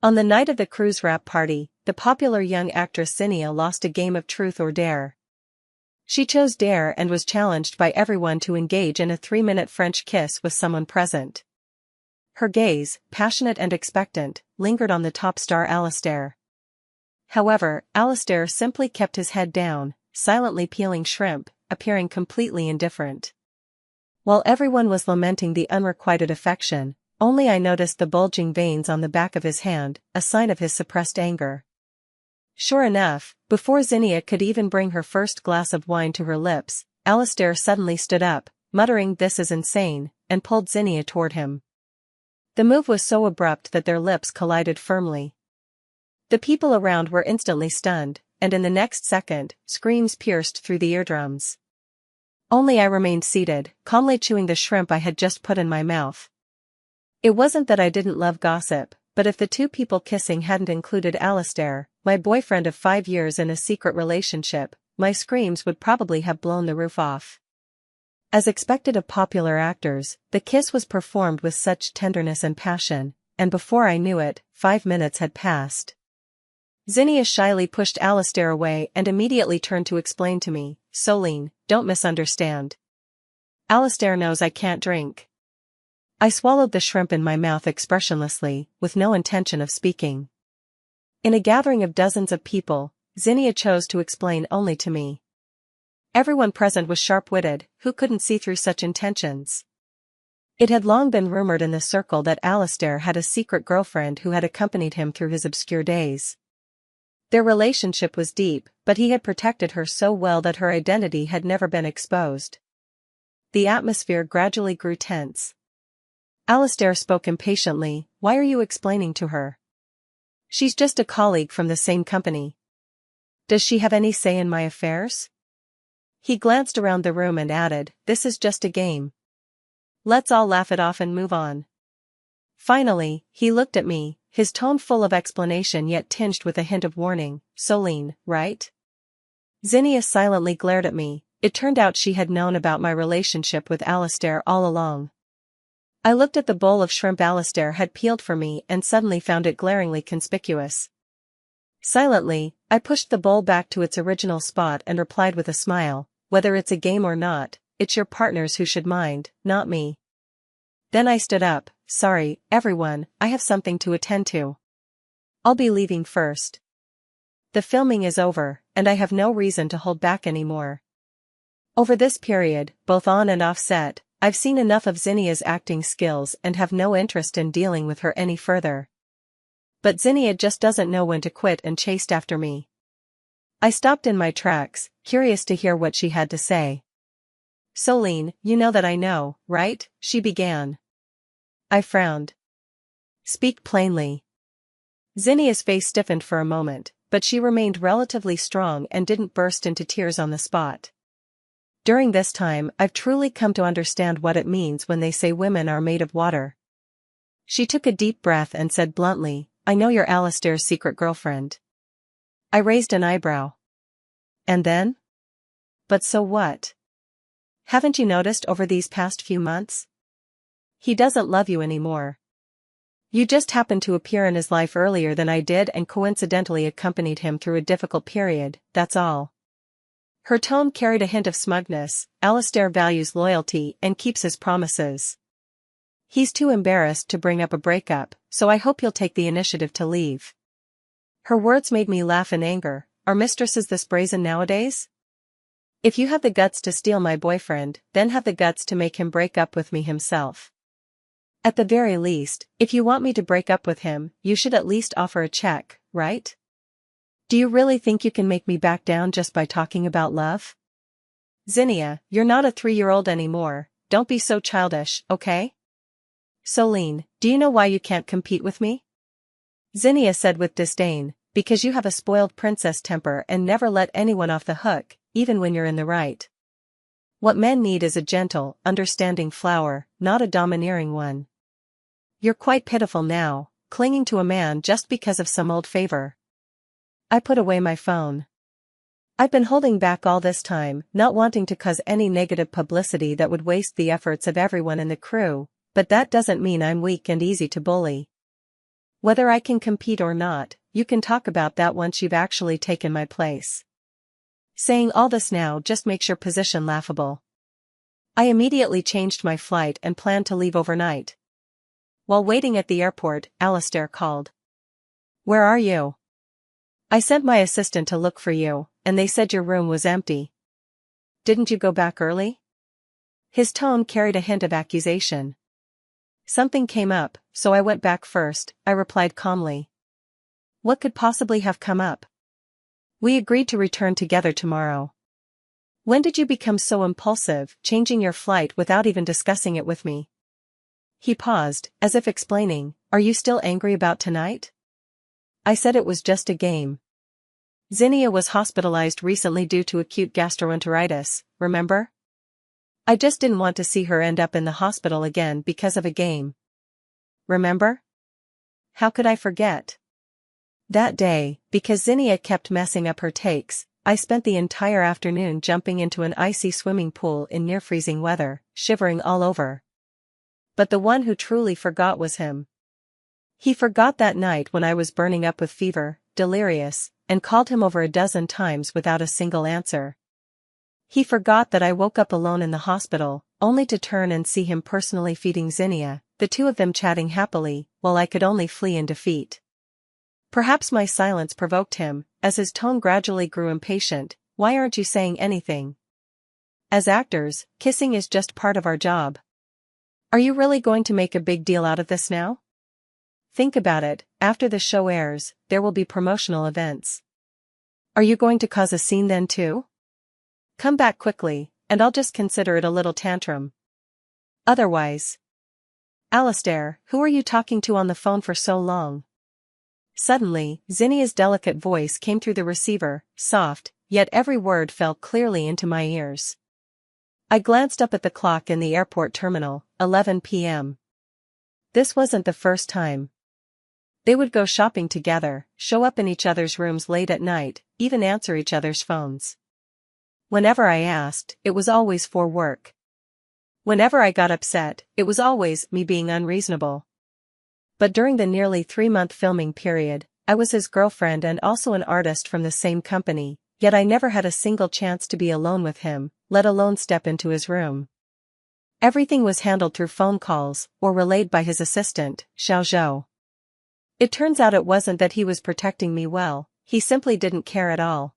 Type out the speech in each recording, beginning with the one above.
On the night of the cruise wrap party, the popular young actress Zinnia lost a game of truth or dare. She chose dare and was challenged by everyone to engage in a 3-minute French kiss with someone present. Her gaze, passionate and expectant, lingered on the top star Alistair. However, Alistair simply kept his head down, silently peeling shrimp, appearing completely indifferent. While everyone was lamenting the unrequited affection, only I noticed the bulging veins on the back of his hand, a sign of his suppressed anger. Sure enough, before Zinnia could even bring her first glass of wine to her lips, Alistair suddenly stood up, muttering "This is insane," and pulled Zinnia toward him. The move was so abrupt that their lips collided firmly. The people around were instantly stunned, and in the next second, screams pierced through the eardrums. Only I remained seated, calmly chewing the shrimp I had just put in my mouth. It wasn't that I didn't love gossip, but if the two people kissing hadn't included Alistair, my boyfriend of 5 years in a secret relationship, my screams would probably have blown the roof off. As expected of popular actors, the kiss was performed with such tenderness and passion, and before I knew it, 5 minutes had passed. Zinnia shyly pushed Alistair away and immediately turned to explain to me, "Solene, don't misunderstand. Alistair knows I can't drink." I swallowed the shrimp in my mouth expressionlessly, with no intention of speaking. In a gathering of dozens of people, Zinnia chose to explain only to me. Everyone present was sharp-witted, who couldn't see through such intentions. It had long been rumored in the circle that Alistair had a secret girlfriend who had accompanied him through his obscure days. Their relationship was deep, but he had protected her so well that her identity had never been exposed. The atmosphere gradually grew tense. Alistair spoke impatiently, "Why are you explaining to her? She's just a colleague from the same company. Does she have any say in my affairs?" He glanced around the room and added, "This is just a game. Let's all laugh it off and move on." Finally, he looked at me, his tone full of explanation yet tinged with a hint of warning. "Solene, right?" Zinnia silently glared at me. It turned out she had known about my relationship with Alistair all along. I looked at the bowl of shrimp Alistair had peeled for me and suddenly found it glaringly conspicuous. Silently, I pushed the bowl back to its original spot and replied with a smile, "Whether it's a game or not, it's your partners who should mind, not me." Then I stood up. "Sorry, everyone, I have something to attend to. I'll be leaving first. The filming is over, and I have no reason to hold back anymore." Over this period, both on and off set, I've seen enough of Zinnia's acting skills and have no interest in dealing with her any further. But Zinnia just doesn't know when to quit and chased after me. I stopped in my tracks, curious to hear what she had to say. "Solene, you know that I know, right?" she began. I frowned. "Speak plainly." Zinnia's face stiffened for a moment, but she remained relatively strong and didn't burst into tears on the spot. During this time, I've truly come to understand what it means when they say women are made of water. She took a deep breath and said bluntly, "I know you're Alistair's secret girlfriend." I raised an eyebrow. "And then?" "But so what? Haven't you noticed over these past few months? He doesn't love you anymore. You just happened to appear in his life earlier than I did and coincidentally accompanied him through a difficult period, that's all." Her tone carried a hint of smugness. "Alistair values loyalty and keeps his promises. He's too embarrassed to bring up a breakup, so I hope you'll take the initiative to leave." Her words made me laugh in anger. Are mistresses this brazen nowadays? If you have the guts to steal my boyfriend, then have the guts to make him break up with me himself. At the very least, if you want me to break up with him, you should at least offer a check, right? Do you really think you can make me back down just by talking about love? Zinnia, you're not a 3-year-old anymore, don't be so childish, okay? Solene, do you know why you can't compete with me? Zinnia said with disdain, "Because you have a spoiled princess temper and never let anyone off the hook, even when you're in the right. What men need is a gentle, understanding flower, not a domineering one. You're quite pitiful now, clinging to a man just because of some old favor." I put away my phone. I've been holding back all this time, not wanting to cause any negative publicity that would waste the efforts of everyone in the crew, but that doesn't mean I'm weak and easy to bully. Whether I can compete or not, you can talk about that once you've actually taken my place. Saying all this now just makes your position laughable. I immediately changed my flight and planned to leave overnight. While waiting at the airport, Alistair called. "Where are you?" "I sent my assistant to look for you, and they said your room was empty." "Didn't you go back early?" His tone carried a hint of accusation. "Something came up, so I went back first," I replied calmly. "What could possibly have come up?" "We agreed to return together tomorrow." "When did you become so impulsive, changing your flight without even discussing it with me?" He paused, as if explaining, "Are you still angry about tonight?" I said it was just a game. "Zinnia was hospitalized recently due to acute gastroenteritis, remember? I just didn't want to see her end up in the hospital again because of a game. Remember?" How could I forget? That day, because Zinnia kept messing up her takes, I spent the entire afternoon jumping into an icy swimming pool in near-freezing weather, shivering all over. But the one who truly forgot was him. He forgot that night when I was burning up with fever, delirious, and called him over a dozen times without a single answer. He forgot that I woke up alone in the hospital, only to turn and see him personally feeding Zinnia, the two of them chatting happily, while I could only flee in defeat. Perhaps my silence provoked him, as his tone gradually grew impatient. "Why aren't you saying anything? As actors, kissing is just part of our job. Are you really going to make a big deal out of this now? Think about it, after the show airs, there will be promotional events. Are you going to cause a scene then too? Come back quickly, and I'll just consider it a little tantrum. Otherwise." "Alistair, who are you talking to on the phone for so long?" Suddenly, Zinnia's delicate voice came through the receiver, soft, yet every word fell clearly into my ears. I glanced up at the clock in the airport terminal, 11 p.m. This wasn't the first time. They would go shopping together, show up in each other's rooms late at night, even answer each other's phones. Whenever I asked, it was always for work. Whenever I got upset, it was always me being unreasonable. But during the nearly 3-month filming period, I was his girlfriend and also an artist from the same company, yet I never had a single chance to be alone with him, let alone step into his room. Everything was handled through phone calls, or relayed by his assistant, Xiao Zhou. It turns out it wasn't that he was protecting me well, he simply didn't care at all.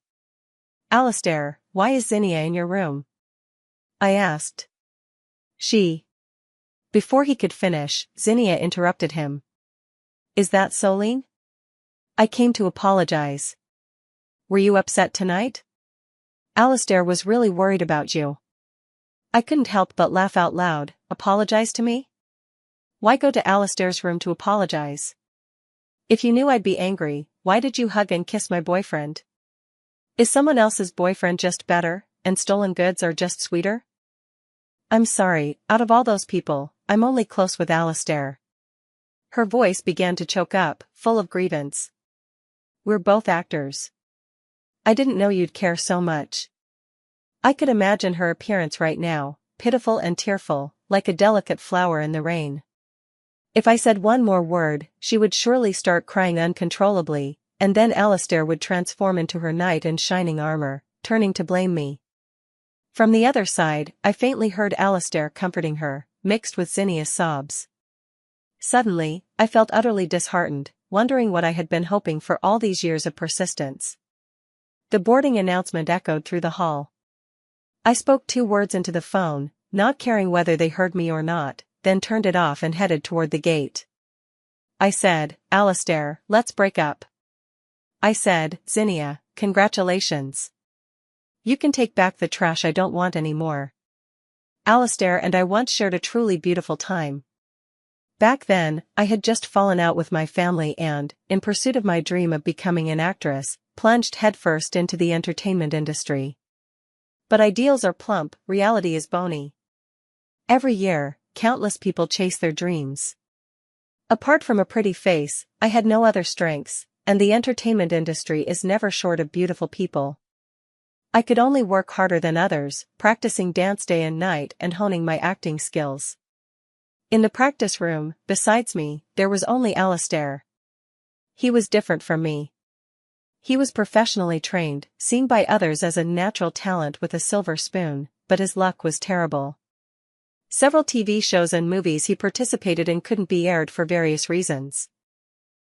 "Alistair, why is Zinnia in your room?" I asked. Before he could finish, Zinnia interrupted him. "Is that Soline? I came to apologize. Were you upset tonight? Alistair was really worried about you." I couldn't help but laugh out loud. "Apologize to me? Why go to Alistair's room to apologize? If you knew I'd be angry, why did you hug and kiss my boyfriend? Is someone else's boyfriend just better, and stolen goods are just sweeter?" "I'm sorry, out of all those people, I'm only close with Alistair." Her voice began to choke up, full of grievance. "We're both actors. I didn't know you'd care so much." I could imagine her appearance right now, pitiful and tearful, like a delicate flower in the rain. If I said one more word, she would surely start crying uncontrollably, and then Alistair would transform into her knight in shining armor, turning to blame me. From the other side, I faintly heard Alistair comforting her, mixed with Zinnia's sobs. Suddenly, I felt utterly disheartened, wondering what I had been hoping for all these years of persistence. The boarding announcement echoed through the hall. I spoke 2 words into the phone, not caring whether they heard me or not, then turned it off and headed toward the gate. I said, "Alistair, let's break up." I said, "Zinnia, congratulations. You can take back the trash I don't want anymore. Alistair and I once shared a truly beautiful time. Back then, I had just fallen out with my family and, in pursuit of my dream of becoming an actress, plunged headfirst into the entertainment industry. But ideals are plump, reality is bony. Every year, countless people chase their dreams. Apart from a pretty face, I had no other strengths, and the entertainment industry is never short of beautiful people. I could only work harder than others, practicing dance day and night and honing my acting skills. In the practice room, besides me, there was only Alistair. He was different from me. He was professionally trained, seen by others as a natural talent with a silver spoon, but his luck was terrible. Several TV shows and movies he participated in couldn't be aired for various reasons.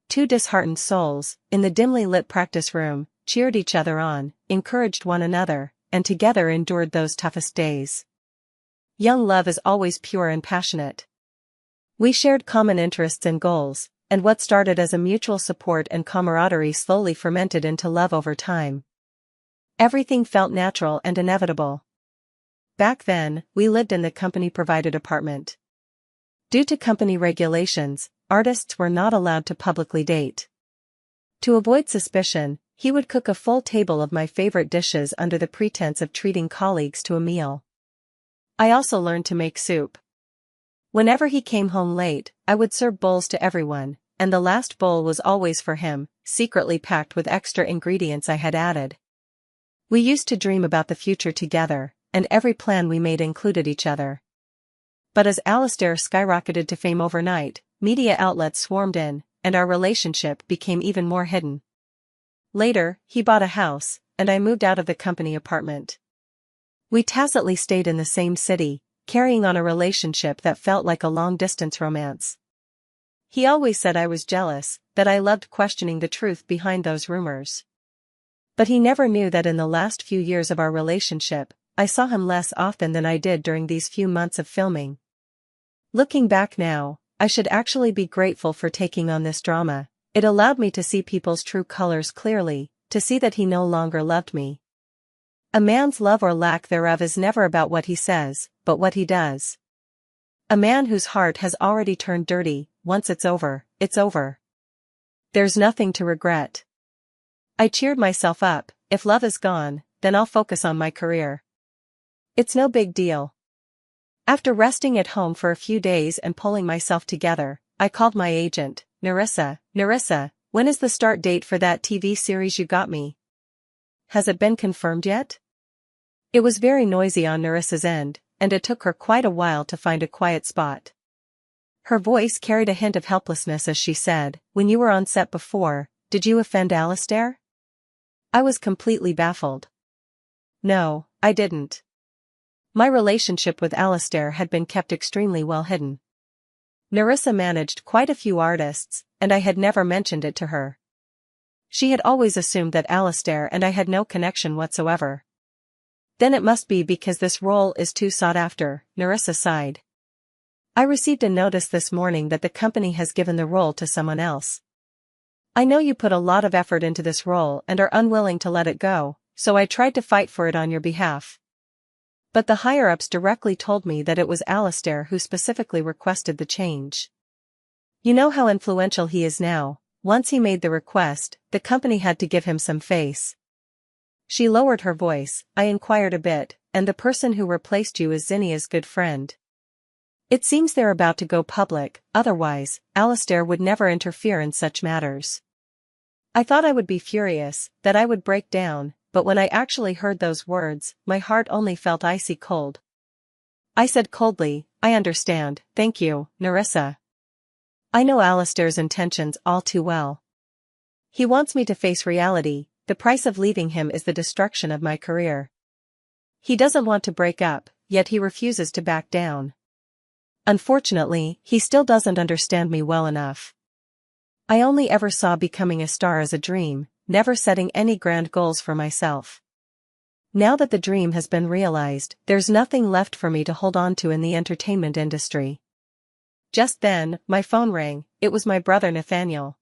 Two disheartened souls, in the dimly lit practice room, cheered each other on, encouraged one another, and together endured those toughest days. Young love is always pure and passionate. We shared common interests and goals, and what started as a mutual support and camaraderie slowly fermented into love over time. Everything felt natural and inevitable. Back then, we lived in the company-provided apartment. Due to company regulations, artists were not allowed to publicly date. To avoid suspicion, he would cook a full table of my favorite dishes under the pretense of treating colleagues to a meal. I also learned to make soup. Whenever he came home late, I would serve bowls to everyone, and the last bowl was always for him, secretly packed with extra ingredients I had added. We used to dream about the future together, and every plan we made included each other. But as Alistair skyrocketed to fame overnight, media outlets swarmed in, and our relationship became even more hidden. Later, he bought a house, and I moved out of the company apartment. We tacitly stayed in the same city, carrying on a relationship that felt like a long-distance romance. He always said I was jealous, that I loved questioning the truth behind those rumors. But he never knew that in the last few years of our relationship, I saw him less often than I did during these few months of filming. Looking back now, I should actually be grateful for taking on this drama. It allowed me to see people's true colors clearly, to see that he no longer loved me. A man's love or lack thereof is never about what he says, but what he does. A man whose heart has already turned dirty, once it's over, it's over. There's nothing to regret. I cheered myself up. If love is gone, then I'll focus on my career. It's no big deal. After resting at home for a few days and pulling myself together, I called my agent, Narissa, when is the start date for that TV series you got me? Has it been confirmed yet? It was very noisy on Narissa's end, and it took her quite a while to find a quiet spot. Her voice carried a hint of helplessness as she said, "When you were on set before, did you offend Alistair?" I was completely baffled. No, I didn't. My relationship with Alistair had been kept extremely well hidden. Narissa managed quite a few artists, and I had never mentioned it to her. She had always assumed that Alistair and I had no connection whatsoever. Then it must be because this role is too sought after, Narissa sighed. I received a notice this morning that the company has given the role to someone else. I know you put a lot of effort into this role and are unwilling to let it go, so I tried to fight for it on your behalf. But the higher-ups directly told me that it was Alistair who specifically requested the change. You know how influential he is now. Once he made the request, the company had to give him some face. She lowered her voice. I inquired a bit, and the person who replaced you is Zinnia's good friend. It seems they're about to go public, otherwise, Alistair would never interfere in such matters. I thought I would be furious, that I would break down, but when I actually heard those words, my heart only felt icy cold. I said coldly, I understand, thank you, Narissa. I know Alistair's intentions all too well. He wants me to face reality. The price of leaving him is the destruction of my career. He doesn't want to break up, yet he refuses to back down. Unfortunately, he still doesn't understand me well enough. I only ever saw becoming a star as a dream, never setting any grand goals for myself. Now that the dream has been realized, there's nothing left for me to hold on to in the entertainment industry. Just then, my phone rang. It was my brother Nathaniel.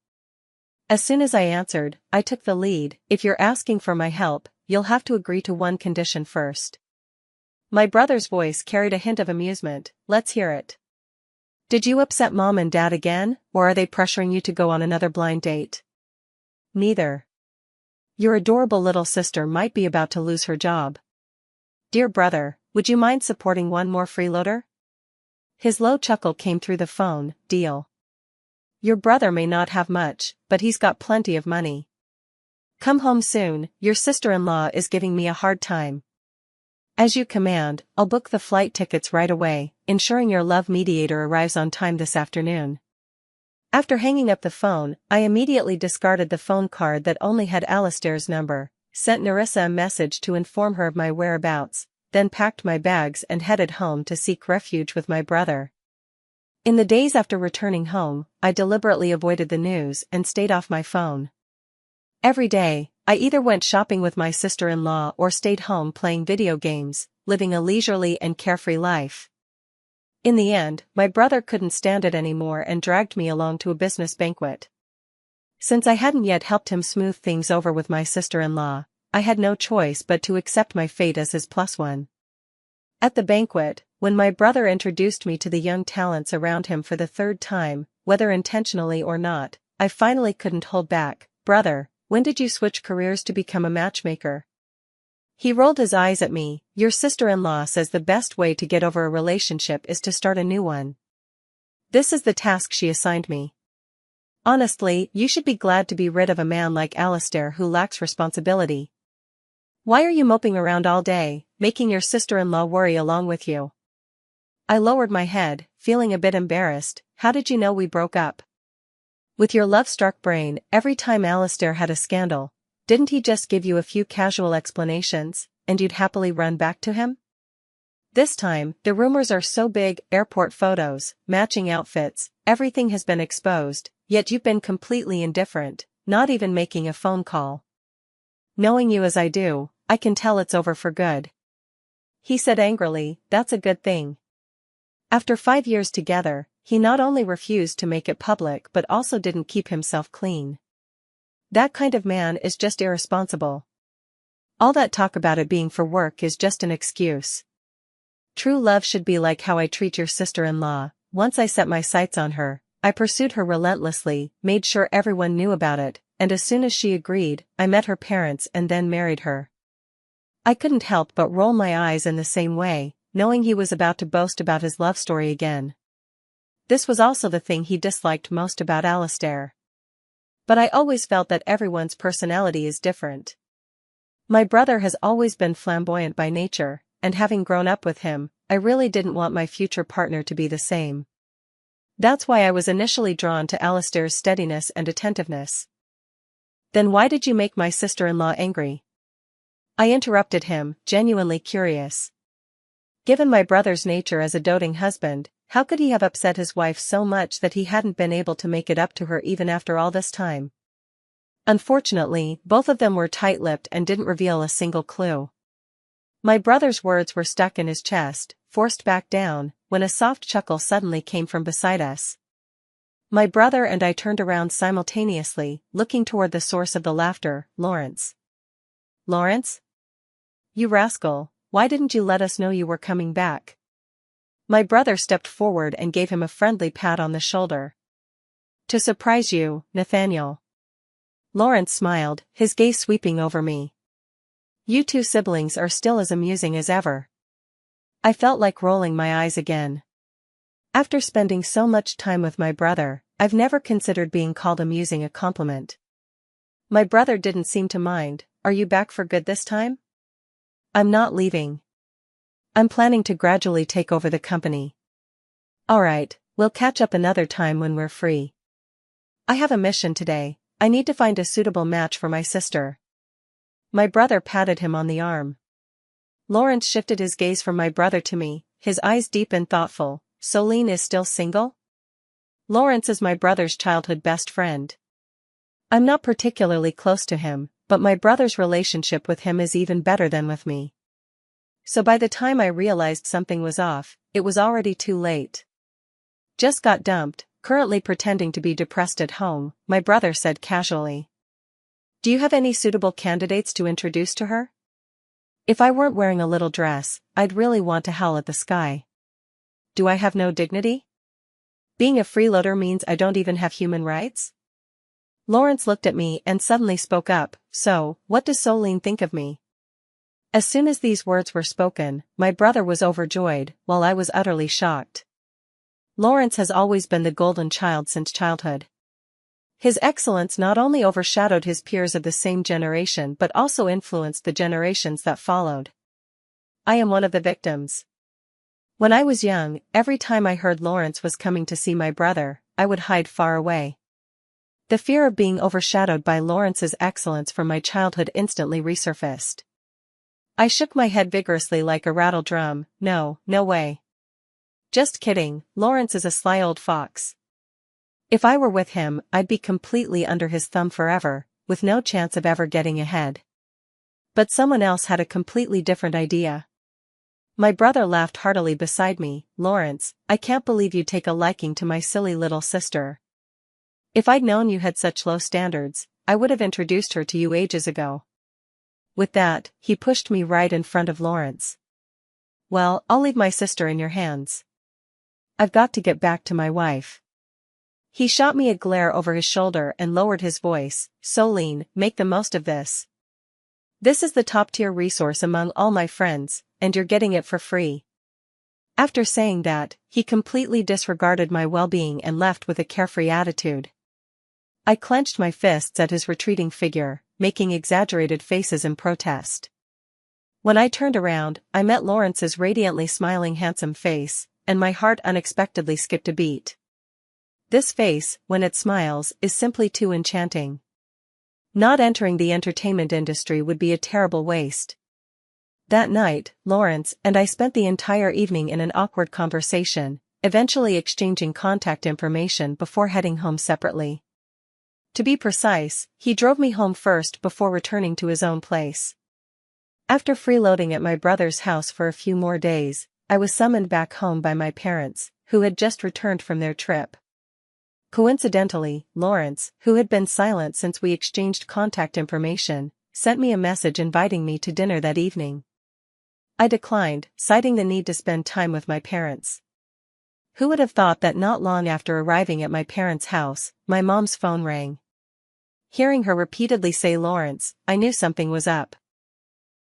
As soon as I answered, I took the lead. If you're asking for my help, you'll have to agree to one condition first. My brother's voice carried a hint of amusement. Let's hear it. Did you upset Mom and Dad again, or are they pressuring you to go on another blind date? Neither. Your adorable little sister might be about to lose her job. Dear brother, would you mind supporting one more freeloader? His low chuckle came through the phone. Deal. Your brother may not have much, but he's got plenty of money. Come home soon, your sister-in-law is giving me a hard time. As you command, I'll book the flight tickets right away, ensuring your love mediator arrives on time this afternoon. After hanging up the phone, I immediately discarded the phone card that only had Alistair's number, sent Nerissa a message to inform her of my whereabouts, then packed my bags and headed home to seek refuge with my brother. In the days after returning home, I deliberately avoided the news and stayed off my phone. Every day, I either went shopping with my sister-in-law or stayed home playing video games, living a leisurely and carefree life. In the end, my brother couldn't stand it anymore and dragged me along to a business banquet. Since I hadn't yet helped him smooth things over with my sister-in-law, I had no choice but to accept my fate as his plus one. At the banquet, when my brother introduced me to the young talents around him for the third time, whether intentionally or not, I finally couldn't hold back. "Brother, when did you switch careers to become a matchmaker?" He rolled his eyes at me. "Your sister-in-law says the best way to get over a relationship is to start a new one. This is the task she assigned me. Honestly, you should be glad to be rid of a man like Alistair who lacks responsibility. Why are you moping around all day, making your sister-in-law worry along with you?" I lowered my head, feeling a bit embarrassed. "How did you know we broke up?" "With your love-struck brain, every time Alistair had a scandal, didn't he just give you a few casual explanations, and you'd happily run back to him? This time, the rumors are so big, airport photos, matching outfits, everything has been exposed, yet you've been completely indifferent, not even making a phone call. Knowing you as I do, I can tell it's over for good." He said angrily, "That's a good thing." After 5 years together, he not only refused to make it public but also didn't keep himself clean. That kind of man is just irresponsible. All that talk about it being for work is just an excuse. True love should be like how I treat your sister-in-law. Once I set my sights on her, I pursued her relentlessly, made sure everyone knew about it, and as soon as she agreed, I met her parents and then married her. I couldn't help but roll my eyes in the same way, knowing he was about to boast about his love story again. This was also the thing he disliked most about Alistair. But I always felt that everyone's personality is different. My brother has always been flamboyant by nature, and having grown up with him, I really didn't want my future partner to be the same. That's why I was initially drawn to Alistair's steadiness and attentiveness. "Then why did you make my sister-in-law angry?" I interrupted him, genuinely curious. Given my brother's nature as a doting husband, how could he have upset his wife so much that he hadn't been able to make it up to her even after all this time? Unfortunately, both of them were tight-lipped and didn't reveal a single clue. My brother's words were stuck in his chest, forced back down, when a soft chuckle suddenly came from beside us. My brother and I turned around simultaneously, looking toward the source of the laughter. "Lawrence." "Lawrence? You rascal, why didn't you let us know you were coming back?" My brother stepped forward and gave him a friendly pat on the shoulder. "To surprise you, Nathaniel." Lawrence smiled, his gaze sweeping over me. "You two siblings are still as amusing as ever." I felt like rolling my eyes again. After spending so much time with my brother, I've never considered being called amusing a compliment. My brother didn't seem to mind. "Are you back for good this time?" "I'm not leaving. I'm planning to gradually take over the company." "Alright, we'll catch up another time when we're free. I have a mission today. I need to find a suitable match for my sister." My brother patted him on the arm. Lawrence shifted his gaze from my brother to me, his eyes deep and thoughtful. "Solene is still single?" Lawrence is my brother's childhood best friend. I'm not particularly close to him, but my brother's relationship with him is even better than with me. So by the time I realized something was off, it was already too late. "Just got dumped, currently pretending to be depressed at home," my brother said casually. "Do you have any suitable candidates to introduce to her?" If I weren't wearing a little dress, I'd really want to howl at the sky. Do I have no dignity? Being a freeloader means I don't even have human rights? Lawrence looked at me and suddenly spoke up. "So, what does Solene think of me?" As soon as these words were spoken, my brother was overjoyed, while I was utterly shocked. Lawrence has always been the golden child since childhood. His excellence not only overshadowed his peers of the same generation but also influenced the generations that followed. I am one of the victims. When I was young, every time I heard Lawrence was coming to see my brother, I would hide far away. The fear of being overshadowed by Lawrence's excellence from my childhood instantly resurfaced. I shook my head vigorously like a rattle drum. No, no way. Just kidding, Lawrence is a sly old fox. If I were with him, I'd be completely under his thumb forever, with no chance of ever getting ahead. But someone else had a completely different idea. My brother laughed heartily beside me. Lawrence, I can't believe you take a liking to my silly little sister. If I'd known you had such low standards, I would have introduced her to you ages ago. With that, he pushed me right in front of Lawrence. Well, I'll leave my sister in your hands. I've got to get back to my wife. He shot me a glare over his shoulder and lowered his voice. Solene, make the most of this. This is the top-tier resource among all my friends, and you're getting it for free. After saying that, he completely disregarded my well-being and left with a carefree attitude. I clenched my fists at his retreating figure, making exaggerated faces in protest. When I turned around, I met Lawrence's radiantly smiling handsome face, and my heart unexpectedly skipped a beat. This face, when it smiles, is simply too enchanting. Not entering the entertainment industry would be a terrible waste. That night, Lawrence and I spent the entire evening in an awkward conversation, eventually exchanging contact information before heading home separately. To be precise, he drove me home first before returning to his own place. After freeloading at my brother's house for a few more days, I was summoned back home by my parents, who had just returned from their trip. Coincidentally, Lawrence, who had been silent since we exchanged contact information, sent me a message inviting me to dinner that evening. I declined, citing the need to spend time with my parents. Who would have thought that not long after arriving at my parents' house, my mom's phone rang. Hearing her repeatedly say Lawrence, I knew something was up.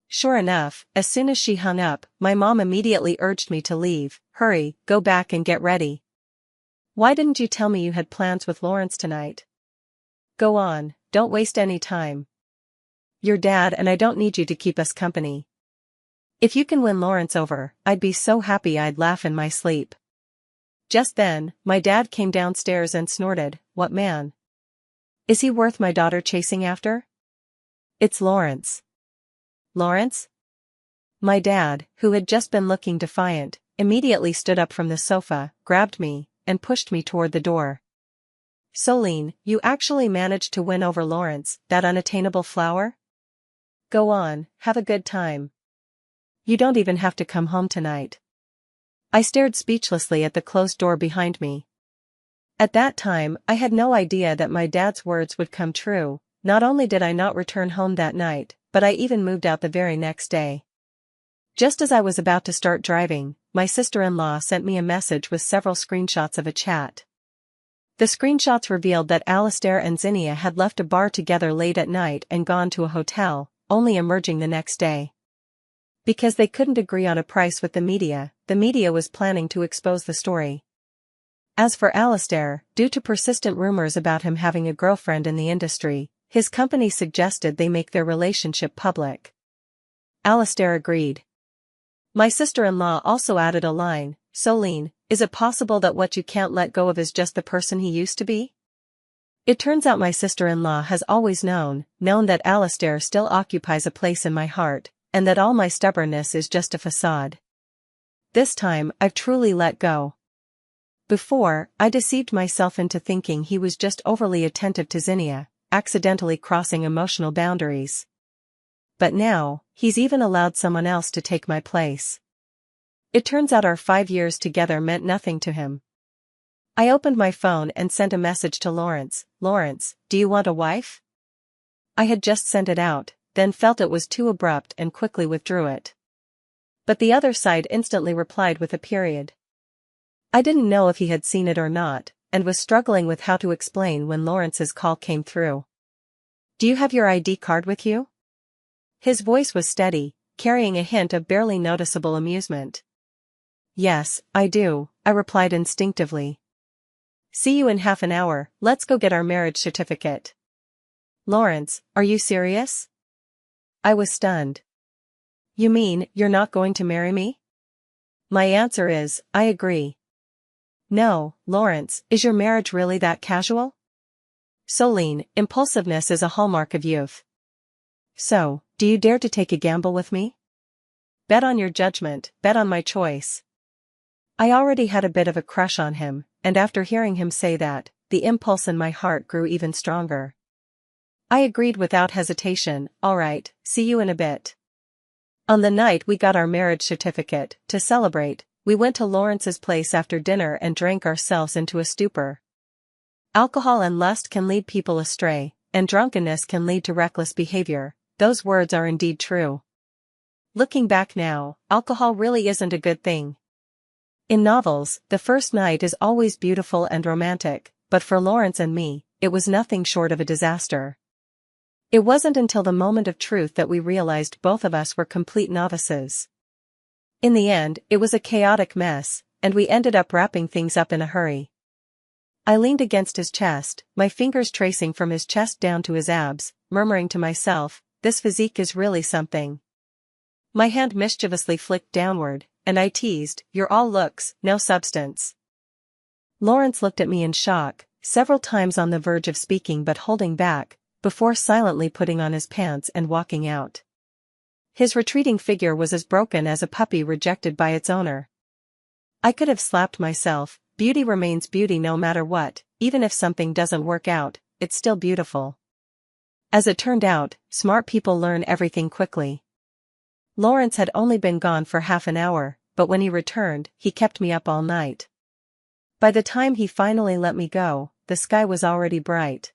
Sure enough, as soon as she hung up, my mom immediately urged me to leave. Hurry, go back and get ready. Why didn't you tell me you had plans with Lawrence tonight? Go on, don't waste any time. Your dad and I don't need you to keep us company. If you can win Lawrence over, I'd be so happy I'd laugh in my sleep. Just then, my dad came downstairs and snorted, What man? Is he worth my daughter chasing after? It's Lawrence. Lawrence? My dad, who had just been looking defiant, immediately stood up from the sofa, grabbed me, and pushed me toward the door. Solene, you actually managed to win over Lawrence, that unattainable flower? Go on, have a good time. You don't even have to come home tonight. I stared speechlessly at the closed door behind me. At that time, I had no idea that my dad's words would come true. Not only did I not return home that night, but I even moved out the very next day. Just as I was about to start driving, my sister-in-law sent me a message with several screenshots of a chat. The screenshots revealed that Alistair and Zinnia had left a bar together late at night and gone to a hotel, only emerging the next day. Because they couldn't agree on a price with the media was planning to expose the story. As for Alistair, due to persistent rumors about him having a girlfriend in the industry, his company suggested they make their relationship public. Alistair agreed. My sister-in-law also added a line, Solene, is it possible that what you can't let go of is just the person he used to be? It turns out my sister-in-law has always known that Alistair still occupies a place in my heart, and that all my stubbornness is just a facade. This time, I've truly let go. Before, I deceived myself into thinking he was just overly attentive to Zinnia, accidentally crossing emotional boundaries. But now, he's even allowed someone else to take my place. It turns out our 5 years together meant nothing to him. I opened my phone and sent a message to Lawrence. Lawrence, do you want a wife? I had just sent it out, then felt it was too abrupt and quickly withdrew it. But the other side instantly replied with a period. I didn't know if he had seen it or not, and was struggling with how to explain when Lawrence's call came through. Do you have your ID card with you? His voice was steady, carrying a hint of barely noticeable amusement. Yes, I do, I replied instinctively. See you in half an hour, let's go get our marriage certificate. Lawrence, are you serious? I was stunned. You mean, you're not going to marry me? My answer is, I agree. No, Lawrence, is your marriage really that casual? Solene, impulsiveness is a hallmark of youth. So, do you dare to take a gamble with me? Bet on your judgment, bet on my choice. I already had a bit of a crush on him, and after hearing him say that, the impulse in my heart grew even stronger. I agreed without hesitation. All right, see you in a bit. On the night we got our marriage certificate, to celebrate, we went to Lawrence's place after dinner and drank ourselves into a stupor. Alcohol and lust can lead people astray, and drunkenness can lead to reckless behavior. Those words are indeed true. Looking back now, alcohol really isn't a good thing. In novels, the first night is always beautiful and romantic, but for Lawrence and me, it was nothing short of a disaster. It wasn't until the moment of truth that we realized both of us were complete novices. In the end, it was a chaotic mess, and we ended up wrapping things up in a hurry. I leaned against his chest, my fingers tracing from his chest down to his abs, murmuring to myself, this physique is really something. My hand mischievously flicked downward, and I teased, you're all looks, no substance. Lawrence looked at me in shock, several times on the verge of speaking but holding back, before silently putting on his pants and walking out. His retreating figure was as broken as a puppy rejected by its owner. I could have slapped myself. Beauty remains beauty no matter what, even if something doesn't work out, it's still beautiful. As it turned out, smart people learn everything quickly. Lawrence had only been gone for half an hour, but when he returned, he kept me up all night. By the time he finally let me go, the sky was already bright.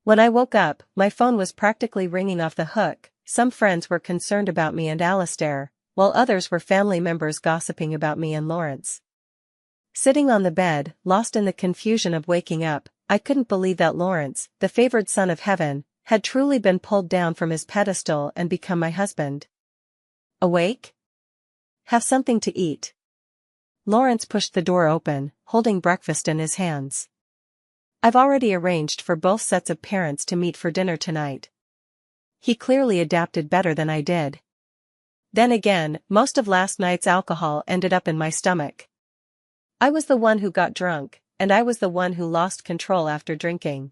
When I woke up, my phone was practically ringing off the hook. Some friends were concerned about me and Alistair, while others were family members gossiping about me and Lawrence. Sitting on the bed, lost in the confusion of waking up, I couldn't believe that Lawrence, the favored son of heaven, had truly been pulled down from his pedestal and become my husband. Awake? Have something to eat. Lawrence pushed the door open, holding breakfast in his hands. I've already arranged for both sets of parents to meet for dinner tonight. He clearly adapted better than I did. Then again, most of last night's alcohol ended up in my stomach. I was the one who got drunk, and I was the one who lost control after drinking.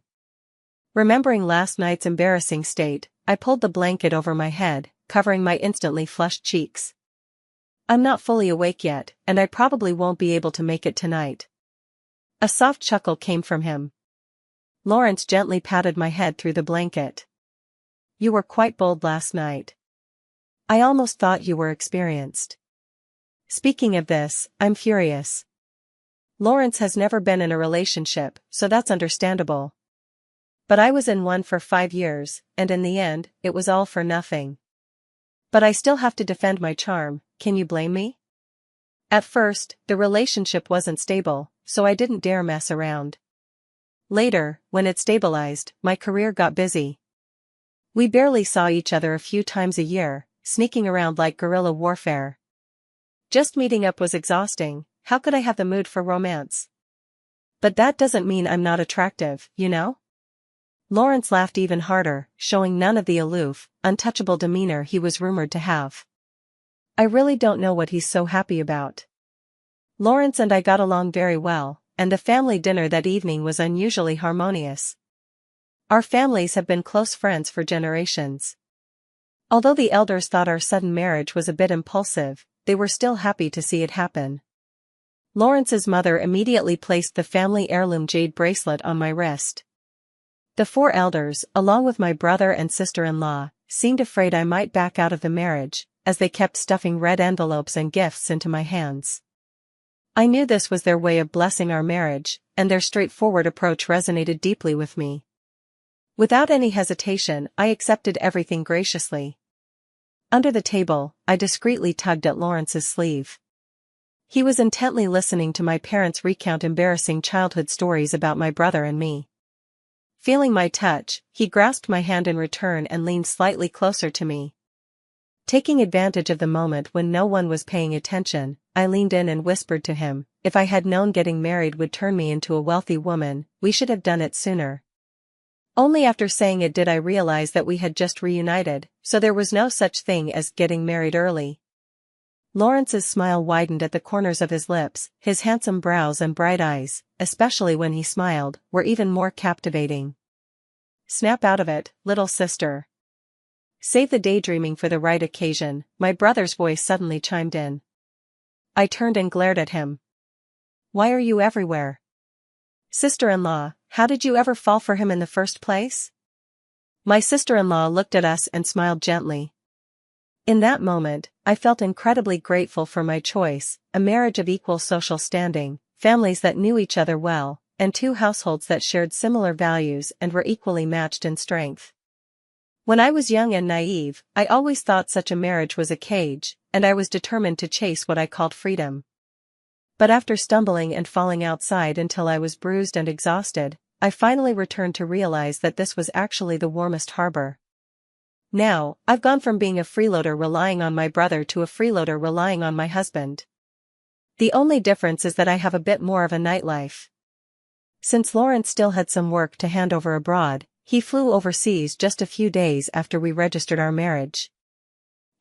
Remembering last night's embarrassing state, I pulled the blanket over my head, covering my instantly flushed cheeks. I'm not fully awake yet, and I probably won't be able to make it tonight. A soft chuckle came from him. Lawrence gently patted my head through the blanket. You were quite bold last night. I almost thought you were experienced. Speaking of this, I'm furious. Lawrence has never been in a relationship, so that's understandable. But I was in one for 5 years, and in the end, it was all for nothing. But I still have to defend my charm, can you blame me? At first, the relationship wasn't stable, so I didn't dare mess around. Later, when it stabilized, my career got busy. We barely saw each other a few times a year, sneaking around like guerrilla warfare. Just meeting up was exhausting. How could I have the mood for romance? But that doesn't mean I'm not attractive, you know? Lawrence laughed even harder, showing none of the aloof, untouchable demeanor he was rumored to have. I really don't know what he's so happy about. Lawrence and I got along very well, and the family dinner that evening was unusually harmonious. Our families have been close friends for generations. Although the elders thought our sudden marriage was a bit impulsive, they were still happy to see it happen. Lawrence's mother immediately placed the family heirloom jade bracelet on my wrist. The 4 elders, along with my brother and sister-in-law, seemed afraid I might back out of the marriage, as they kept stuffing red envelopes and gifts into my hands. I knew this was their way of blessing our marriage, and their straightforward approach resonated deeply with me. Without any hesitation, I accepted everything graciously. Under the table, I discreetly tugged at Lawrence's sleeve. He was intently listening to my parents recount embarrassing childhood stories about my brother and me. Feeling my touch, he grasped my hand in return and leaned slightly closer to me. Taking advantage of the moment when no one was paying attention, I leaned in and whispered to him, if I had known getting married would turn me into a wealthy woman, we should have done it sooner. Only after saying it did I realize that we had just reunited, so there was no such thing as getting married early. Lawrence's smile widened at the corners of his lips, his handsome brows and bright eyes, especially when he smiled, were even more captivating. Snap out of it, little sister. Save the daydreaming for the right occasion, my brother's voice suddenly chimed in. I turned and glared at him. Why are you everywhere? Sister-in-law, how did you ever fall for him in the first place? My sister-in-law looked at us and smiled gently. In that moment, I felt incredibly grateful for my choice, a marriage of equal social standing, families that knew each other well, and two households that shared similar values and were equally matched in strength. When I was young and naive, I always thought such a marriage was a cage, and I was determined to chase what I called freedom. But after stumbling and falling outside until I was bruised and exhausted, I finally returned to realize that this was actually the warmest harbor. Now, I've gone from being a freeloader relying on my brother to a freeloader relying on my husband. The only difference is that I have a bit more of a nightlife. Since Lawrence still had some work to hand over abroad, he flew overseas just a few days after we registered our marriage.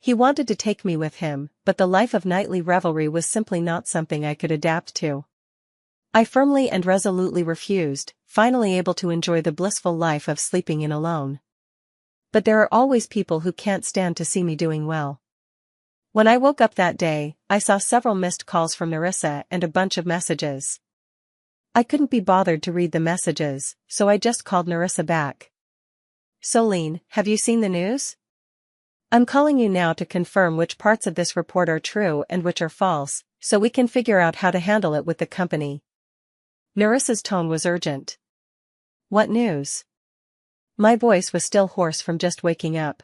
He wanted to take me with him, but the life of nightly revelry was simply not something I could adapt to. I firmly and resolutely refused, finally able to enjoy the blissful life of sleeping in alone. But there are always people who can't stand to see me doing well. When I woke up that day, I saw several missed calls from Nerissa and a bunch of messages. I couldn't be bothered to read the messages, so I just called Nerissa back. Solene, have you seen the news? I'm calling you now to confirm which parts of this report are true and which are false, so we can figure out how to handle it with the company. Nerissa's tone was urgent. What news? My voice was still hoarse from just waking up.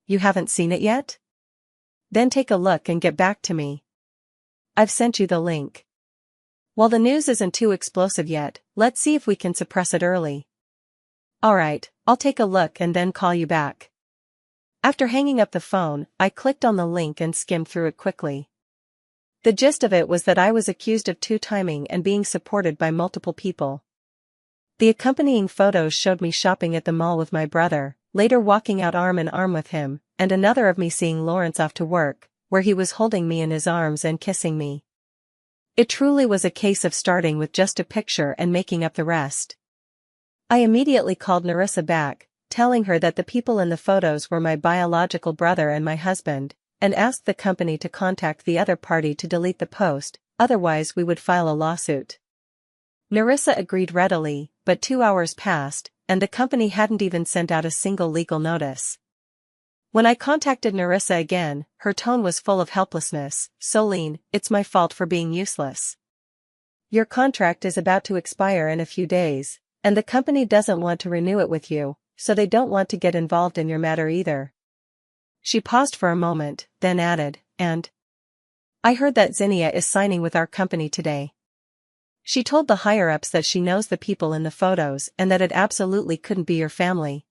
You haven't seen it yet? Then take a look and get back to me. I've sent you the link. While the news isn't too explosive yet, let's see if we can suppress it early. Alright, I'll take a look and then call you back. After hanging up the phone, I clicked on the link and skimmed through it quickly. The gist of it was that I was accused of two-timing and being supported by multiple people. The accompanying photos showed me shopping at the mall with my brother, later walking out arm in arm with him, and another of me seeing Lawrence off to work, where he was holding me in his arms and kissing me. It truly was a case of starting with just a picture and making up the rest. I immediately called Nerissa back, telling her that the people in the photos were my biological brother and my husband, and asked the company to contact the other party to delete the post, otherwise we would file a lawsuit. Nerissa agreed readily, but 2 hours passed, and the company hadn't even sent out a single legal notice. When I contacted Nerissa again, her tone was full of helplessness. Solene, it's my fault for being useless. Your contract is about to expire in a few days, and the company doesn't want to renew it with you, so they don't want to get involved in your matter either. She paused for a moment, then added, and I heard that Zinnia is signing with our company today. She told the higher-ups that she knows the people in the photos and that it absolutely couldn't be your family.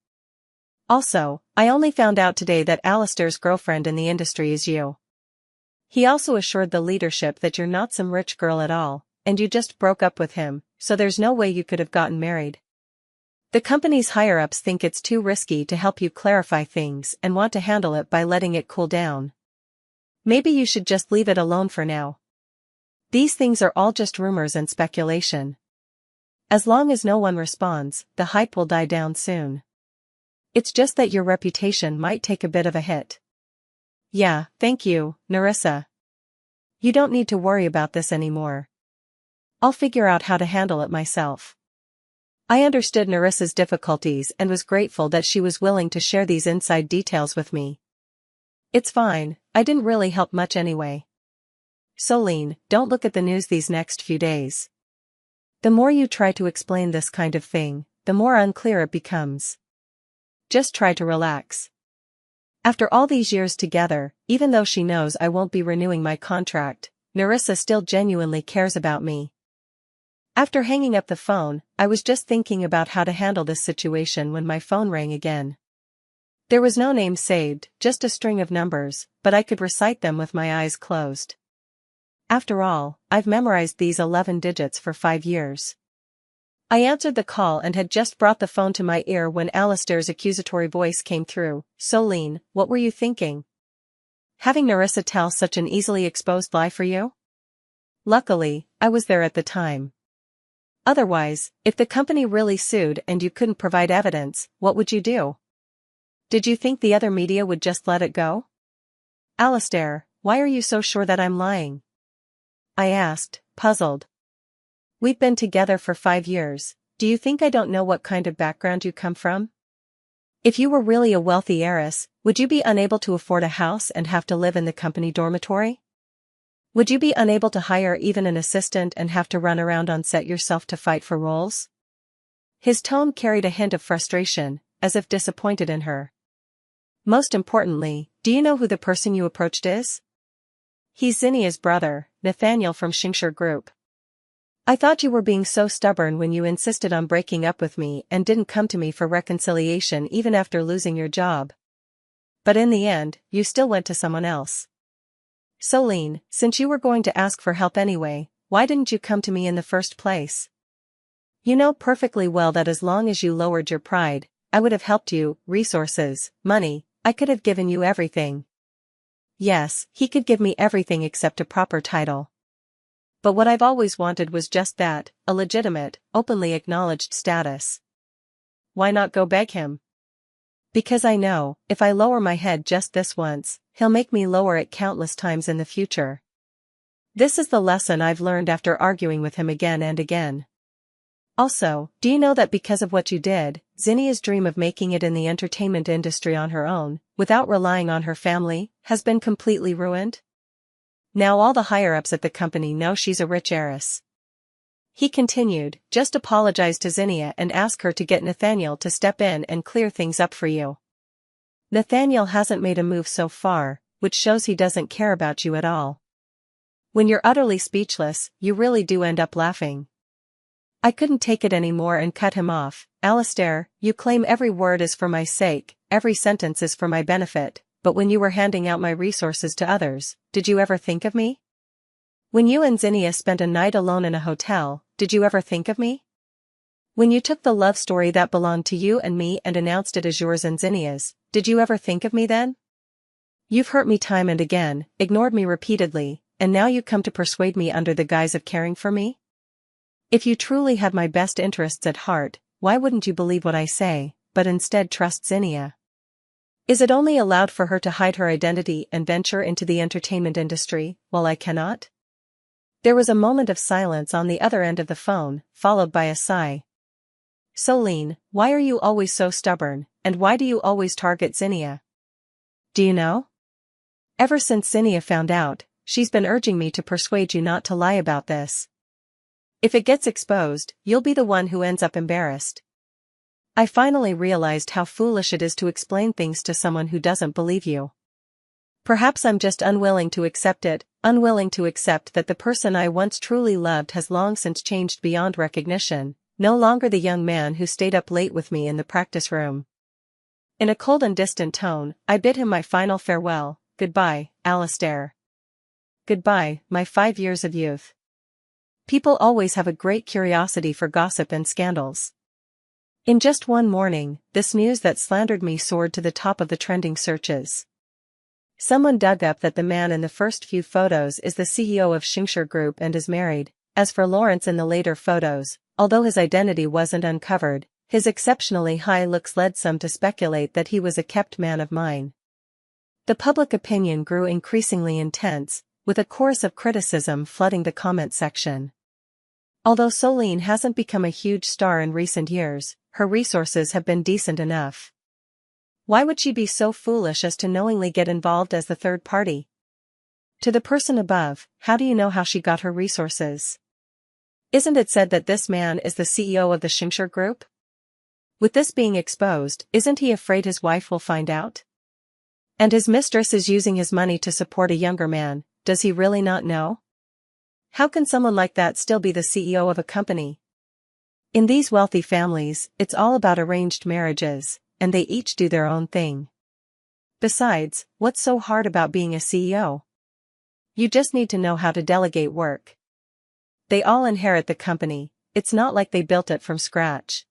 Also, I only found out today that Alistair's girlfriend in the industry is you. He also assured the leadership that you're not some rich girl at all, and you just broke up with him, so there's no way you could have gotten married. The company's higher-ups think it's too risky to help you clarify things and want to handle it by letting it cool down. Maybe you should just leave it alone for now. These things are all just rumors and speculation. As long as no one responds, the hype will die down soon. It's just that your reputation might take a bit of a hit. Yeah, thank you, Nerissa. You don't need to worry about this anymore. I'll figure out how to handle it myself. I understood Nerissa's difficulties and was grateful that she was willing to share these inside details with me. It's fine, I didn't really help much anyway. Solene, don't look at the news these next few days. The more you try to explain this kind of thing, the more unclear it becomes. Just try to relax. After all these years together, even though she knows I won't be renewing my contract, Nerissa still genuinely cares about me. After hanging up the phone, I was just thinking about how to handle this situation when my phone rang again. There was no name saved, just a string of numbers, but I could recite them with my eyes closed. After all, I've memorized these 11 digits for 5 years. I answered the call and had just brought the phone to my ear when Alistair's accusatory voice came through. Solene, what were you thinking? having Narissa tell such an easily exposed lie for you? Luckily, I was there at the time. Otherwise, if the company really sued and you couldn't provide evidence, what would you do? Did you think the other media would just let it go? Alistair, why are you so sure that I'm lying? I asked, puzzled. We've been together for 5 years. Do you think I don't know what kind of background you come from? If you were really a wealthy heiress, would you be unable to afford a house and have to live in the company dormitory? Would you be unable to hire even an assistant and have to run around on set yourself to fight for roles? His tone carried a hint of frustration, as if disappointed in her. Most importantly, do you know who the person you approached is? He's Zinnia's brother, Nathaniel from Shingshire Group. I thought you were being so stubborn when you insisted on breaking up with me and didn't come to me for reconciliation even after losing your job. But in the end, you still went to someone else. Solene, since you were going to ask for help anyway, why didn't you come to me in the first place? You know perfectly well that as long as you lowered your pride, I would have helped you, resources, money, I could have given you everything. Yes, he could give me everything except a proper title. But what I've always wanted was just that, a legitimate, openly acknowledged status. Why not go beg him? Because I know, if I lower my head just this once, he'll make me lower it countless times in the future. This is the lesson I've learned after arguing with him again and again. Also, do you know that because of what you did, Zinnia's dream of making it in the entertainment industry on her own, without relying on her family, has been completely ruined? Now all the higher-ups at the company know she's a rich heiress. He continued, just apologize to Zinnia and ask her to get Nathaniel to step in and clear things up for you. Nathaniel hasn't made a move so far, which shows he doesn't care about you at all. When you're utterly speechless, you really do end up laughing. I couldn't take it anymore and cut him off. Alistair, you claim every word is for my sake, every sentence is for my benefit, but when you were handing out my resources to others, did you ever think of me? When you and Zinnia spent a night alone in a hotel, did you ever think of me? When you took the love story that belonged to you and me and announced it as yours and Zinnia's, did you ever think of me then? You've hurt me time and again, ignored me repeatedly, and now you come to persuade me under the guise of caring for me? If you truly had my best interests at heart, why wouldn't you believe what I say, but instead trust Zinnia? Is it only allowed for her to hide her identity and venture into the entertainment industry, while I cannot? There was a moment of silence on the other end of the phone, followed by a sigh. Solene, why are you always so stubborn, and why do you always target Zinnia? Do you know? Ever since Zinnia found out, she's been urging me to persuade you not to lie about this. If it gets exposed, you'll be the one who ends up embarrassed. I finally realized how foolish it is to explain things to someone who doesn't believe you. Perhaps I'm just unwilling to accept it, unwilling to accept that the person I once truly loved has long since changed beyond recognition, no longer the young man who stayed up late with me in the practice room. In a cold and distant tone, I bid him my final farewell. Goodbye, Alistair. Goodbye, my 5 years of youth. People always have a great curiosity for gossip and scandals. In just one morning, this news that slandered me soared to the top of the trending searches. Someone dug up that the man in the first few photos is the CEO of Shingshire Group and is married. As for Lawrence in the later photos, although his identity wasn't uncovered, his exceptionally high looks led some to speculate that he was a kept man of mine. The public opinion grew increasingly intense, with a chorus of criticism flooding the comment section. Although Solene hasn't become a huge star in recent years, her resources have been decent enough. Why would she be so foolish as to knowingly get involved as the third party? To the person above, how do you know how she got her resources? Isn't it said that this man is the CEO of the Shingshire Group? With this being exposed, isn't he afraid his wife will find out? And his mistress is using his money to support a younger man, does he really not know? How can someone like that still be the CEO of a company? In these wealthy families, it's all about arranged marriages, and they each do their own thing. Besides, what's so hard about being a CEO? You just need to know how to delegate work. They all inherit the company, it's not like they built it from scratch.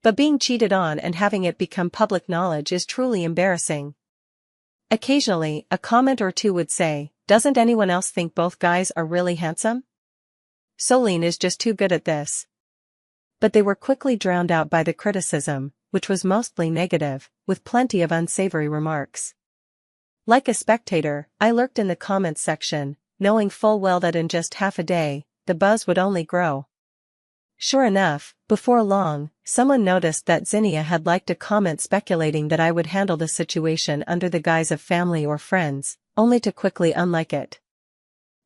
But being cheated on and having it become public knowledge is truly embarrassing. Occasionally, a comment or two would say, "Doesn't anyone else think both guys are really handsome? Solene is just too good at this." But they were quickly drowned out by the criticism, which was mostly negative, with plenty of unsavory remarks. Like a spectator, I lurked in the comments section, knowing full well that in just half a day, the buzz would only grow. Sure enough, before long, someone noticed that Zinnia had liked a comment speculating that I would handle the situation under the guise of family or friends, only to quickly unlike it.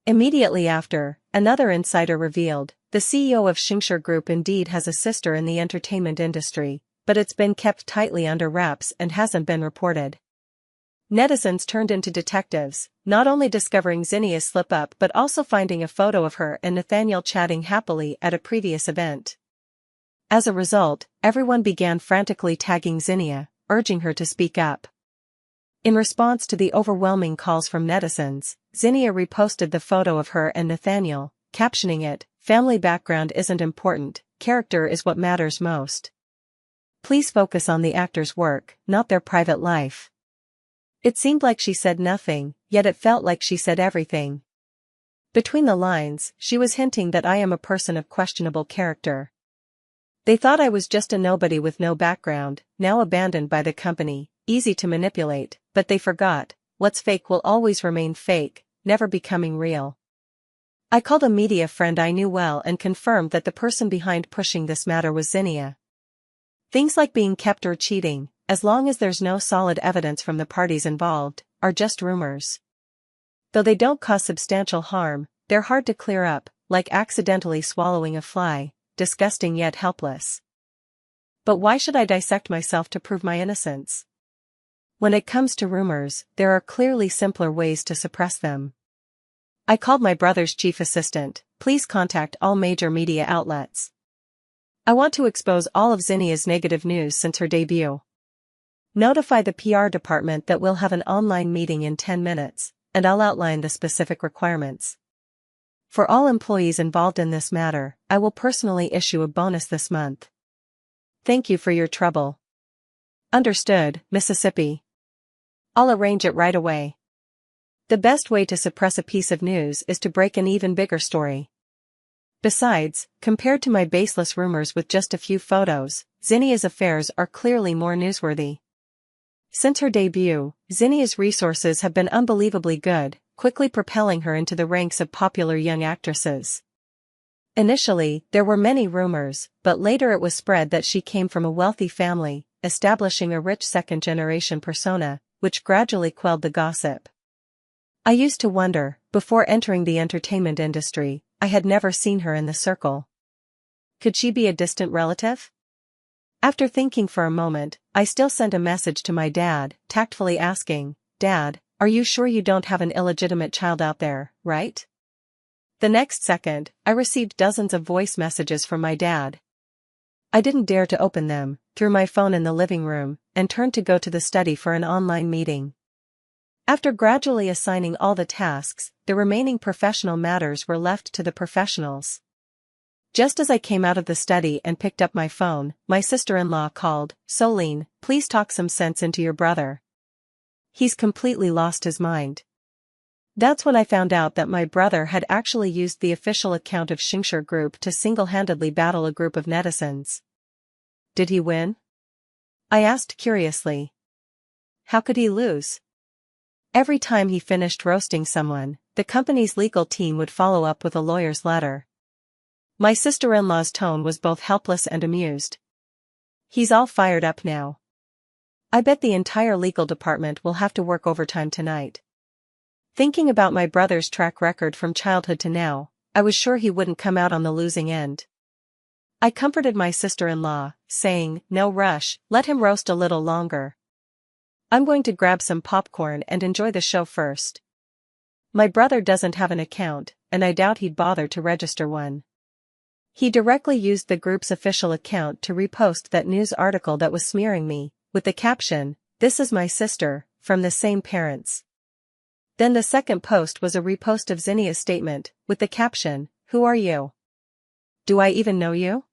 Immediately after, another insider revealed, the CEO of Xingshi Group indeed has a sister in the entertainment industry, but it's been kept tightly under wraps and hasn't been reported. Netizens turned into detectives, not only discovering Zinnia's slip-up but also finding a photo of her and Nathaniel chatting happily at a previous event. As a result, everyone began frantically tagging Zinnia, urging her to speak up. In response to the overwhelming calls from netizens, Zinnia reposted the photo of her and Nathaniel, captioning it, "Family background isn't important, character is what matters most. Please focus on the actor's work, not their private life." It seemed like she said nothing, yet it felt like she said everything. Between the lines, she was hinting that I am a person of questionable character. They thought I was just a nobody with no background, now abandoned by the company, easy to manipulate, but they forgot, what's fake will always remain fake, never becoming real. I called a media friend I knew well and confirmed that the person behind pushing this matter was Zinnia. Things like being kept or cheating, as long as there's no solid evidence from the parties involved, are just rumors. Though they don't cause substantial harm, they're hard to clear up, like accidentally swallowing a fly, disgusting yet helpless. But why should I dissect myself to prove my innocence? When it comes to rumors, there are clearly simpler ways to suppress them. I called my brother's chief assistant, "Please contact all major media outlets. I want to expose all of Zinnia's negative news since her debut. Notify the PR department that we'll have an online meeting in 10 minutes, and I'll outline the specific requirements. For all employees involved in this matter, I will personally issue a bonus this month. Thank you for your trouble." Understood, Mississippi. I'll arrange it right away. The best way to suppress a piece of news is to break an even bigger story. Besides, compared to my baseless rumors with just a few photos, Zinnia's affairs are clearly more newsworthy. Since her debut, Zinnia's resources have been unbelievably good, quickly propelling her into the ranks of popular young actresses. Initially, there were many rumors, but later it was spread that she came from a wealthy family, establishing a rich second-generation persona, which gradually quelled the gossip. I used to wonder, before entering the entertainment industry, I had never seen her in the circle. Could she be a distant relative? After thinking for a moment, I still sent a message to my dad, tactfully asking, "Dad, are you sure you don't have an illegitimate child out there, right?" The next second, I received dozens of voice messages from my dad. I didn't dare to open them, threw my phone in the living room, and turned to go to the study for an online meeting. After gradually assigning all the tasks, the remaining professional matters were left to the professionals. Just as I came out of the study and picked up my phone, my sister-in-law called, "Solene, please talk some sense into your brother. He's completely lost his mind." That's when I found out that my brother had actually used the official account of Xingshi Group to single-handedly battle a group of netizens. Did he win? I asked curiously. How could he lose? Every time he finished roasting someone, the company's legal team would follow up with a lawyer's letter. My sister-in-law's tone was both helpless and amused. He's all fired up now. I bet the entire legal department will have to work overtime tonight. Thinking about my brother's track record from childhood to now, I was sure he wouldn't come out on the losing end. I comforted my sister-in-law, saying, "No rush, let him roast a little longer. I'm going to grab some popcorn and enjoy the show first." My brother doesn't have an account, and I doubt he'd bother to register one. He directly used the group's official account to repost that news article that was smearing me, with the caption, "This is my sister, from the same parents." Then the second post was a repost of Zinnia's statement, with the caption, "Who are you? Do I even know you?"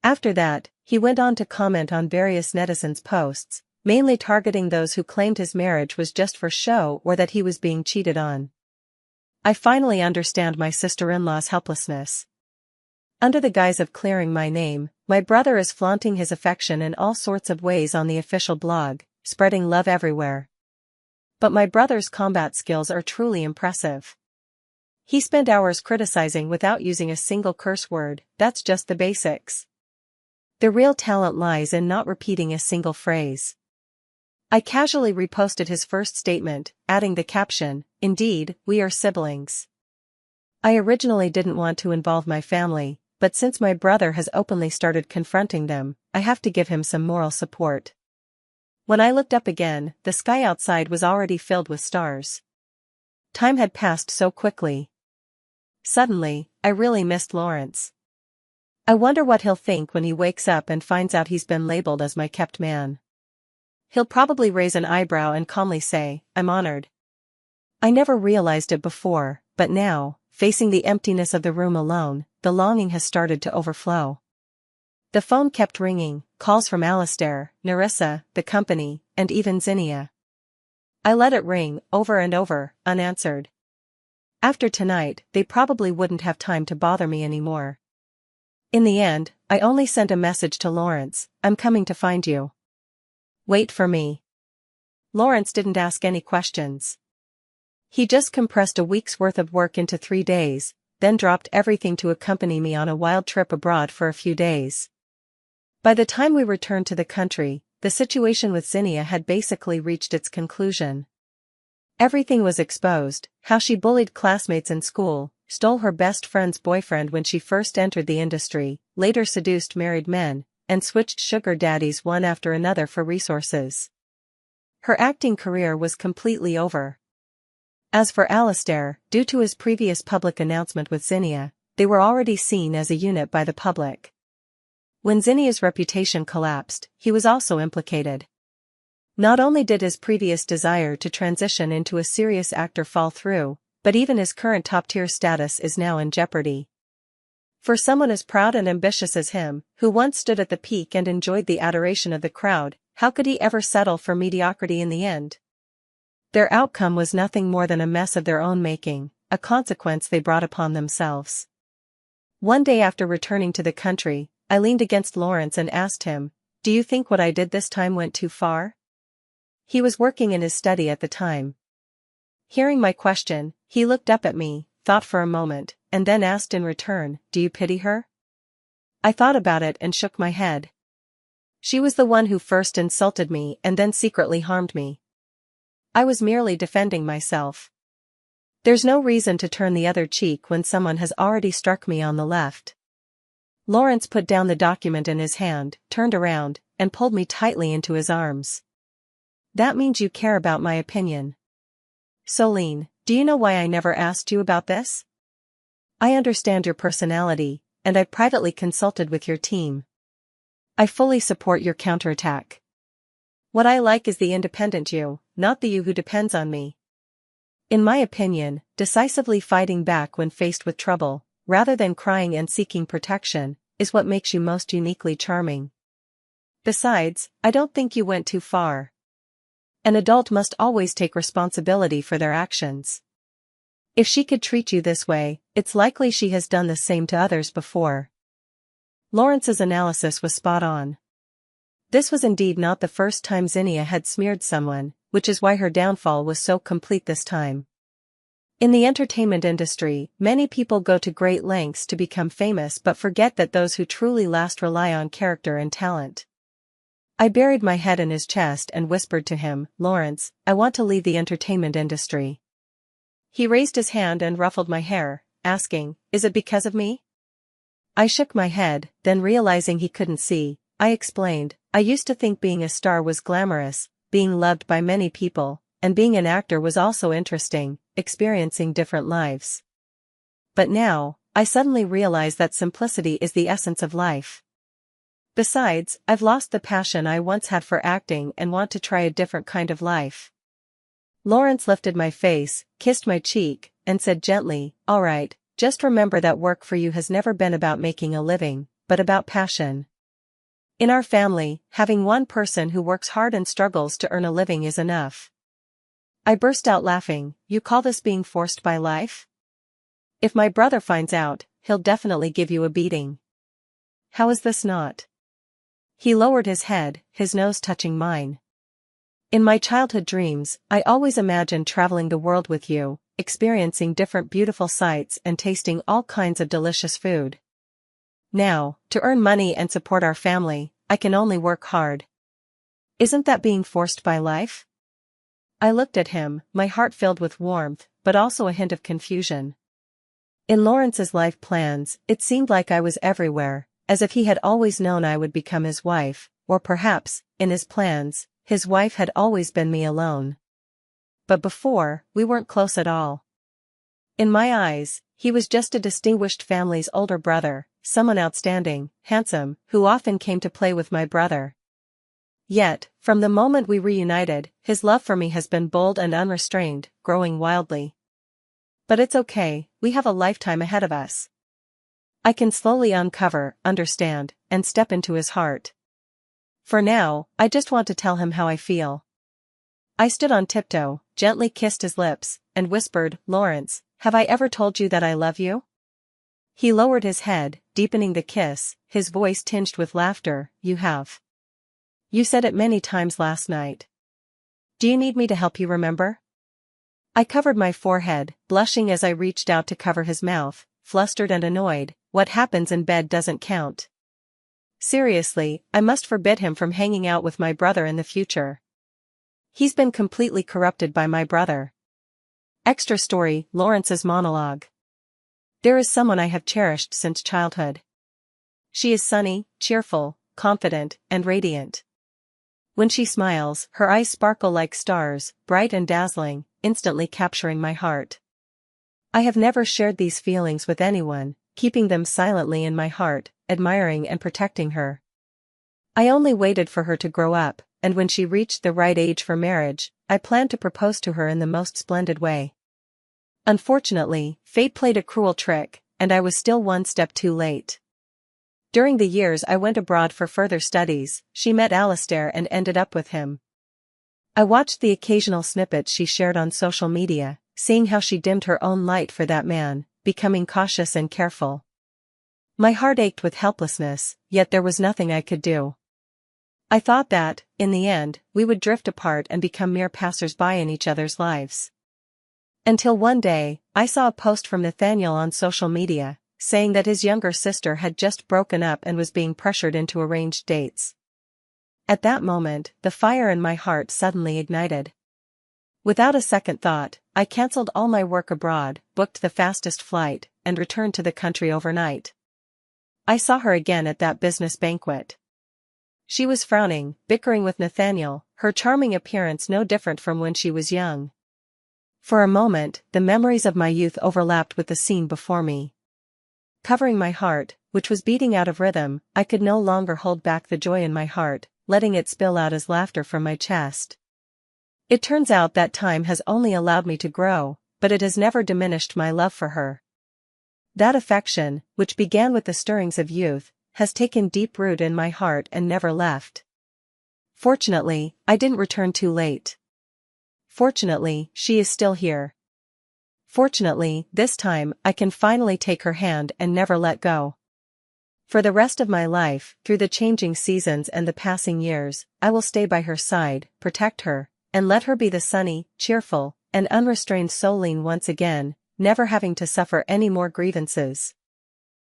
After that, he went on to comment on various netizens' posts, mainly targeting those who claimed his marriage was just for show or that he was being cheated on. I finally understand my sister-in-law's helplessness. Under the guise of clearing my name, my brother is flaunting his affection in all sorts of ways on the official blog, spreading love everywhere. But my brother's combat skills are truly impressive. He spent hours criticizing without using a single curse word. That's just the basics. The real talent lies in not repeating a single phrase. I casually reposted his first statement, adding the caption, "Indeed, we are siblings." I originally didn't want to involve my family, but since my brother has openly started confronting them, I have to give him some moral support. When I looked up again, the sky outside was already filled with stars. Time had passed so quickly. Suddenly, I really missed Lawrence. I wonder what he'll think when he wakes up and finds out he's been labeled as my kept man. He'll probably raise an eyebrow and calmly say, "I'm honored." I never realized it before, but now, facing the emptiness of the room alone, the longing has started to overflow. The phone kept ringing, calls from Alistair, Nerissa, the company, and even Zinnia. I let it ring, over and over, unanswered. After tonight, they probably wouldn't have time to bother me anymore. In the end, I only sent a message to Lawrence, "I'm coming to find you. Wait for me." Lawrence didn't ask any questions. He just compressed a week's worth of work into 3 days, then dropped everything to accompany me on a wild trip abroad for a few days. By the time we returned to the country, the situation with Zinnia had basically reached its conclusion. Everything was exposed: how she bullied classmates in school, stole her best friend's boyfriend when she first entered the industry, later seduced married men, and switched sugar daddies one after another for resources. Her acting career was completely over. As for Alistair, due to his previous public announcement with Zinnia, they were already seen as a unit by the public. When Zinnia's reputation collapsed, he was also implicated. Not only did his previous desire to transition into a serious actor fall through, but even his current top-tier status is now in jeopardy. For someone as proud and ambitious as him, who once stood at the peak and enjoyed the adoration of the crowd, how could he ever settle for mediocrity in the end? Their outcome was nothing more than a mess of their own making, a consequence they brought upon themselves. One day after returning to the country, I leaned against Lawrence and asked him, "Do you think what I did this time went too far?" He was working in his study at the time. Hearing my question, he looked up at me, thought for a moment, and then asked in return, "Do you pity her?" I thought about it and shook my head. She was the one who first insulted me and then secretly harmed me. I was merely defending myself. There's no reason to turn the other cheek when someone has already struck me on the left. Lawrence put down the document in his hand, turned around, and pulled me tightly into his arms. "That means you care about my opinion. Solene, do you know why I never asked you about this? I understand your personality, and I privately consulted with your team. I fully support your counterattack. What I like is the independent you, not the you who depends on me. In my opinion, decisively fighting back when faced with trouble, rather than crying and seeking protection, is what makes you most uniquely charming. Besides, I don't think you went too far. An adult must always take responsibility for their actions. If she could treat you this way, it's likely she has done the same to others before." Lawrence's analysis was spot on. This was indeed not the first time Zinnia had smeared someone, which is why her downfall was so complete this time. In the entertainment industry, many people go to great lengths to become famous but forget that those who truly last rely on character and talent. I buried my head in his chest and whispered to him, "Lawrence, I want to leave the entertainment industry." He raised his hand and ruffled my hair, asking, "Is it because of me?" I shook my head, then realizing he couldn't see, I explained, "I used to think being a star was glamorous, being loved by many people, and being an actor was also interesting, experiencing different lives. But now, I suddenly realize that simplicity is the essence of life. Besides, I've lost the passion I once had for acting and want to try a different kind of life." Lawrence lifted my face, kissed my cheek, and said gently, "All right, just remember that work for you has never been about making a living, but about passion. In our family, having one person who works hard and struggles to earn a living is enough. I burst out laughing. You call this being forced by life? If my brother finds out, he'll definitely give you a beating. How is this not? He lowered his head, his nose touching mine. In my childhood dreams, I always imagined traveling the world with you, experiencing different beautiful sights and tasting all kinds of delicious food. Now, to earn money and support our family, I can only work hard. Isn't that being forced by life? I looked at him, my heart filled with warmth, but also a hint of confusion. In Lawrence's life plans, it seemed like I was everywhere, as if he had always known I would become his wife, or perhaps, in his plans, his wife had always been me alone. But before, we weren't close at all. In my eyes, he was just a distinguished family's older brother, someone outstanding, handsome, who often came to play with my brother. Yet, from the moment we reunited, his love for me has been bold and unrestrained, growing wildly. But it's okay, we have a lifetime ahead of us. I can slowly uncover, understand, and step into his heart. For now, I just want to tell him how I feel. I stood on tiptoe, gently kissed his lips, and whispered, Lawrence, have I ever told you that I love you? He lowered his head, deepening the kiss, his voice tinged with laughter. You have. You said it many times last night. Do you need me to help you remember? I covered my forehead, blushing as I reached out to cover his mouth, flustered and annoyed. What happens in bed doesn't count. Seriously, I must forbid him from hanging out with my brother in the future. He's been completely corrupted by my brother. Extra story, Lawrence's monologue. There is someone I have cherished since childhood. She is sunny, cheerful, confident, and radiant. When she smiles, her eyes sparkle like stars, bright and dazzling, instantly capturing my heart. I have never shared these feelings with anyone, keeping them silently in my heart, admiring and protecting her. I only waited for her to grow up, and when she reached the right age for marriage, I planned to propose to her in the most splendid way. Unfortunately, fate played a cruel trick, and I was still one step too late. During the years I went abroad for further studies, she met Alistair and ended up with him. I watched the occasional snippets she shared on social media, seeing how she dimmed her own light for that man, becoming cautious and careful. My heart ached with helplessness, yet there was nothing I could do. I thought that, in the end, we would drift apart and become mere passers-by in each other's lives. Until one day, I saw a post from Nathaniel on social media, saying that his younger sister had just broken up and was being pressured into arranged dates. At that moment, the fire in my heart suddenly ignited. Without a second thought, I cancelled all my work abroad, booked the fastest flight, and returned to the country overnight. I saw her again at that business banquet. She was frowning, bickering with Nathaniel, her charming appearance no different from when she was young. For a moment, the memories of my youth overlapped with the scene before me. Covering my heart, which was beating out of rhythm, I could no longer hold back the joy in my heart, letting it spill out as laughter from my chest. It turns out that time has only allowed me to grow, but it has never diminished my love for her. That affection, which began with the stirrings of youth, has taken deep root in my heart and never left. Fortunately, I didn't return too late. Fortunately, she is still here. Fortunately, this time, I can finally take her hand and never let go. For the rest of my life, through the changing seasons and the passing years, I will stay by her side, protect her, and let her be the sunny, cheerful, and unrestrained Solene once again, never having to suffer any more grievances.